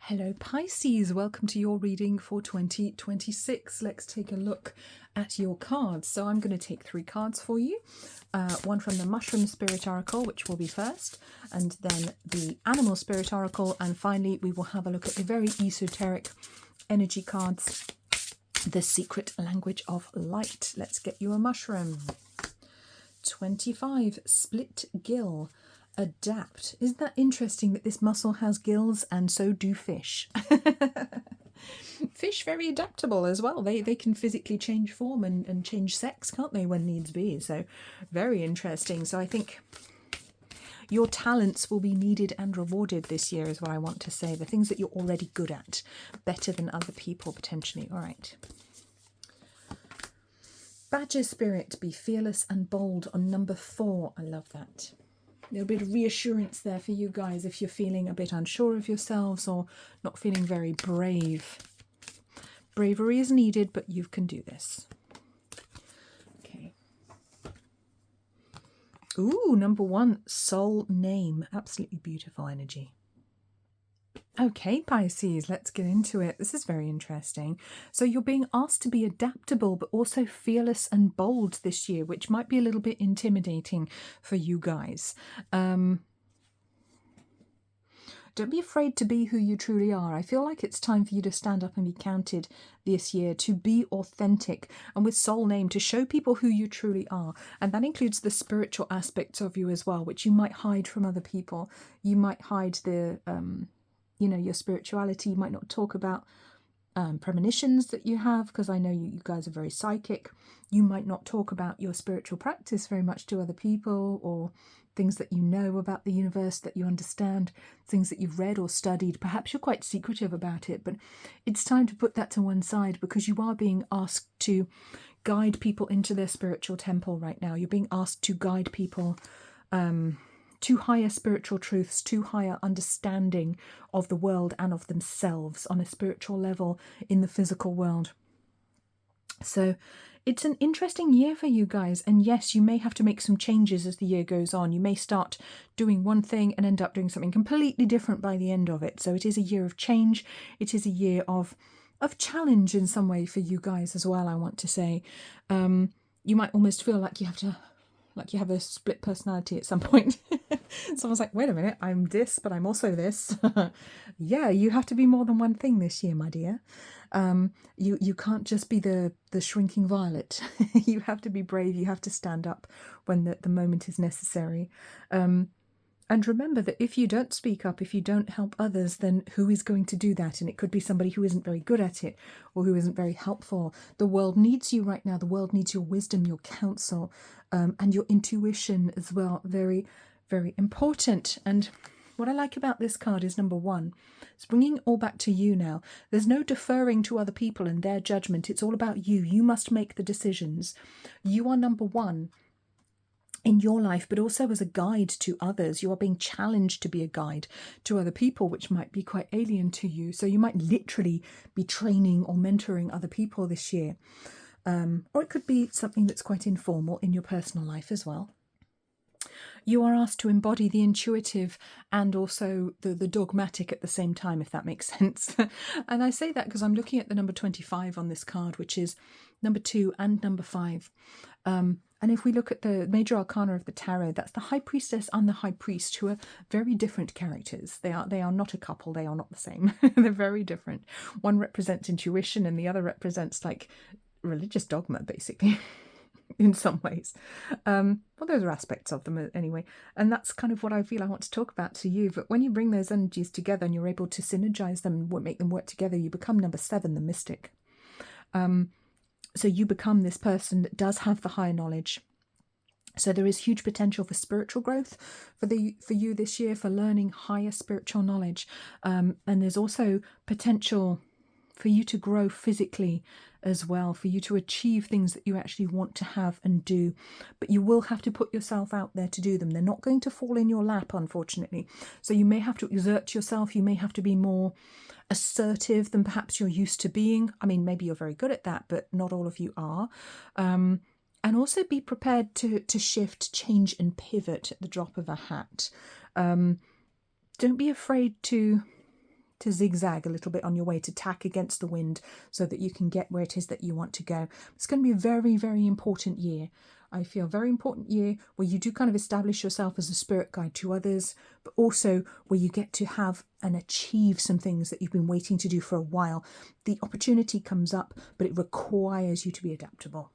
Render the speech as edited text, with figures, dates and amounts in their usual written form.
Hello Pisces, welcome to your reading for 2026. Let's take a look at your cards. So I'm going to take 3 cards for you. One from the Mushroom Spirit Oracle, which will be first, and then the Animal Spirit Oracle, and finally we will have a look at the very esoteric energy cards, the Secret Language of Light. Let's get you a mushroom. 25, Split Gill. Adapt. Isn't that interesting that this mussel has gills and so do fish? Fish very adaptable as well. They can physically change form and change sex, can't they, when needs be? So very interesting. So I think your talents will be needed and rewarded this year is what I want to say. The things that you're already good at, better than other people potentially. All right. Badger Spirit, be fearless and bold on number 4. I love that. A little bit of reassurance there for you guys if you're feeling a bit unsure of yourselves or not feeling very brave. Bravery is needed, but you can do this. Okay. Ooh, number 1, Soul Name. Absolutely beautiful energy. Okay, Pisces, let's get into it. This is very interesting. So you're being asked to be adaptable, but also fearless and bold this year, which might be a little bit intimidating for you guys. Don't be afraid to be who you truly are. I feel like it's time for you to stand up and be counted this year, to be authentic, and with Soul Name, to show people who you truly are. And that includes the spiritual aspects of you as well, which you might hide from other people. You might hide the... your spirituality. You might not talk about premonitions that you have, because I know you guys are very psychic. You might not talk about your spiritual practice very much to other people, or things that you know about the universe, that you understand, things that you've read or studied. Perhaps you're quite secretive about it, but it's time to put that to one side, because you are being asked to guide people into their spiritual temple right now. You're being asked to guide people to higher spiritual truths, to higher understanding of the world and of themselves on a spiritual level in the physical world. So it's an interesting year for you guys. And yes, you may have to make some changes as the year goes on. You may start doing one thing and end up doing something completely different by the end of it. So it is a year of change. It is a year of challenge in some way for you guys as well, I want to say. You might almost feel like you have a split personality at some point. Someone's like, wait a minute, I'm this, but I'm also this. Yeah, you have to be more than one thing this year, my dear. You can't just be the shrinking violet. You have to be brave. You have to stand up when the moment is necessary. And remember that if you don't speak up, if you don't help others, then who is going to do that? And it could be somebody who isn't very good at it, or who isn't very helpful. The world needs you right now. The world needs your wisdom, your counsel, and your intuition as well. Very, very important. And what I like about this card is number 1, it's bringing it all back to you now. There's no deferring to other people and their judgment. It's all about you. You must make the decisions. You are number 1 in your life, but also as a guide to others. You are being challenged to be a guide to other people, which might be quite alien to you. So you might literally be training or mentoring other people this year. Or it could be something that's quite informal in your personal life as well. You are asked to embody the intuitive and also the dogmatic at the same time, if that makes sense. And I say that because I'm looking at the number 25 on this card, which is number 2 and number 5. And if we look at the major arcana of the tarot, that's the High Priestess and the High Priest, who are very different characters. They are not a couple. They are not the same. They're very different. One represents intuition and the other represents like religious dogma, basically, in some ways. Well, those are aspects of them anyway. And that's kind of what I feel I want to talk about to you. But when you bring those energies together and you're able to synergize them and make them work together, you become number 7, the mystic. So you become this person that does have the higher knowledge. So there is huge potential for spiritual growth for you this year, for learning higher spiritual knowledge. And there's also potential for you to grow physically as well, for you to achieve things that you actually want to have and do. But you will have to put yourself out there to do them. They're not going to fall in your lap, unfortunately. So you may have to exert yourself. You may have to be more assertive than perhaps you're used to being. I mean, maybe you're very good at that, but not all of you are. And also be prepared to shift, change and pivot at the drop of a hat. Don't be afraid to to zigzag a little bit on your way, to tack against the wind so that you can get where it is that you want to go. It's going to be a very, very important year. I feel very important year where you do kind of establish yourself as a spirit guide to others, but also where you get to have and achieve some things that you've been waiting to do for a while. The opportunity comes up, but it requires you to be adaptable.